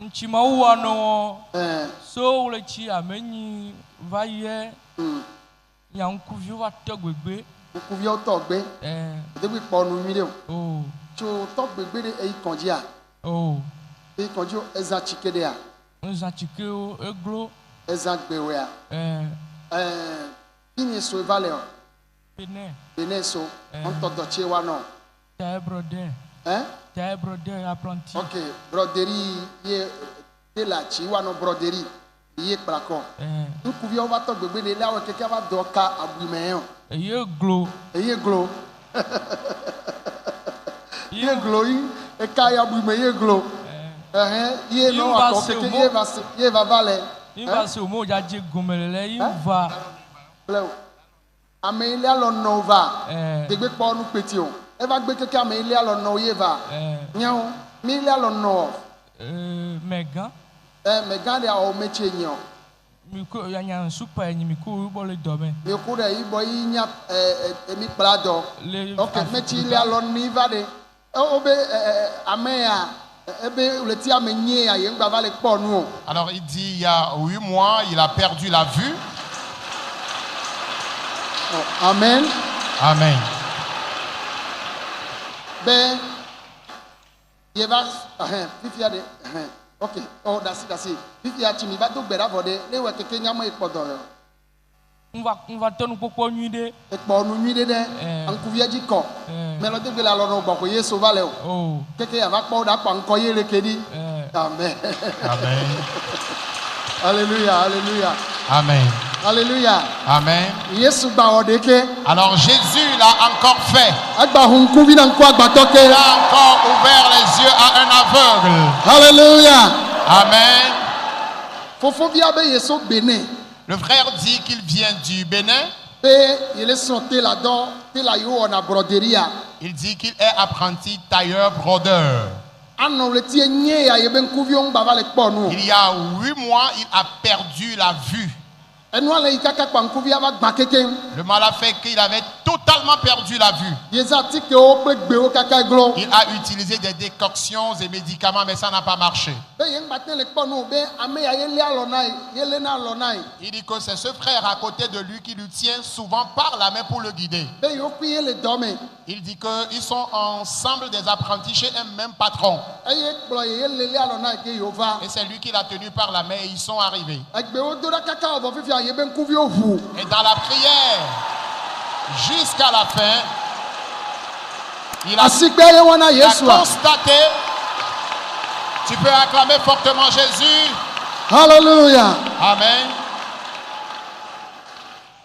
Nchimauano so ulechi amenyi vaye yankuvi wa togbegbe nkuvi o togbe debi ponu mi de oh cho togbegbe de e konji a oh e konji eza chikede a eza chikeo eglo eza gbewe a kini so vale o bene so on todo chewa no ta brother ta brother apprenti okay broderie ye de la chiwa no broderie ye plako nkuvi o va togbegbe de la o keke va doka abumeyo eye glo ye glo e kaya abume ye glo ye no akoko keke ye va vale va se o mo ja je gomelele yi va ame ile alo no va degbe po nu peti o e va gbe keke ame ile alo no ye va nyawo mi ile alo no megan megan de o meche nyo mi ko ya nya super enyi mi ko bo le do me mi ko de ibo yi nya mi plado okay meche ile alo ni va de o be ame ya Alors il dit il y a 8 mois, il a perdu la vue. Oh, amen. Amen. Ben, il va, ok, oh, that's it. Fifia chimi va tout bera vode, les ouais que Kenya moi podoro. On va tenir pourquoi nuit de. Et pour nous nuit de, en couvia du corps. Mais le début la loro bako ye sauva leo. Oh. Keke ya va pas da pa nkoye le kedi. Amen. Amen. Alléluia, alléluia. Amen. Alléluia. Amen. Yesu ba odeke. Alors Jésus l'a encore fait. Agba hunkuvi na nkwa agba toke. Il a encore ouvert les yeux à un aveugle. Alléluia. Amen. Fofo via be yeso bene. Le frère dit qu'il vient du Bénin. Il dit qu'il est apprenti tailleur brodeur. Il y a 8 mois, il a perdu la vue. Le mal a fait qu'il avait totalement perdu la vue. Il a utilisé des décoctions et médicaments, mais ça n'a pas marché. Il dit que c'est ce frère à côté de lui qui lui tient souvent par la main pour le guider. Il dit qu'ils sont ensemble des apprentis chez un même patron. Et c'est lui qui l'a tenu par la main et ils sont arrivés. Et dans la prière, jusqu'à la fin, il a constaté. Tu peux acclamer fortement Jésus. Alléluia. Amen.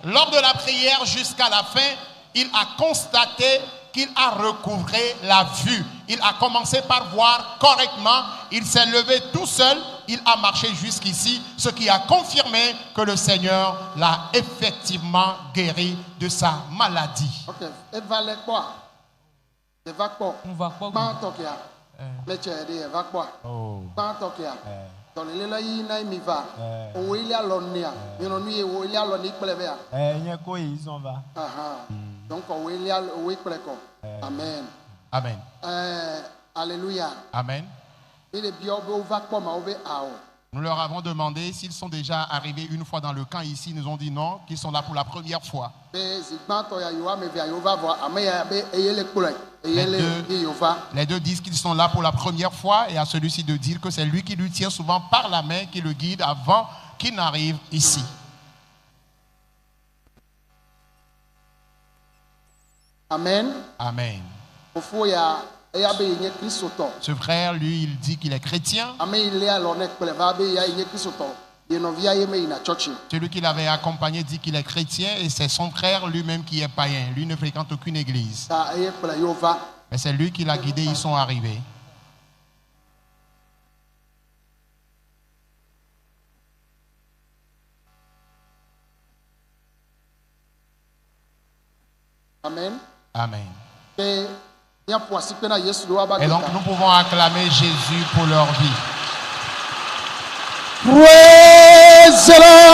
Lors de la prière jusqu'à la fin, il a constaté qu'il a recouvré la vue. Il a commencé par voir correctement. Il s'est levé tout seul. Il a marché jusqu'ici, ce qui a confirmé que le Seigneur l'a effectivement guéri de sa maladie. Ok. Et valait quoi? Et va quoi? On va quoi? Mais tu as dit, va quoi? Pas Tokia. Dans les laïs, naïmiva. Ou il y a l'onnia. Il y a l'onni plébéa. Il y a quoi? Ils s'en va. Donc, il y a oui pléco. Amen. Amen. Alléluia. Amen. Nous leur avons demandé s'ils sont déjà arrivés une fois dans le camp ici. Ils nous ont dit non, qu'ils sont là pour la première fois. Les deux disent qu'ils sont là pour la première fois et à celui-ci de dire que c'est lui qui lui tient souvent par la main, qui le guide avant qu'il n'arrive ici. Amen. Amen. Ce frère, lui, il dit qu'il est chrétien. Celui qui l'avait accompagné dit qu'il est chrétien et c'est son frère lui-même qui est païen. Lui ne fréquente aucune église. Mais c'est lui qui l'a guidé, ils sont arrivés. Amen. Amen. Et donc nous pouvons acclamer Jésus pour leur vie. Praise the Lord.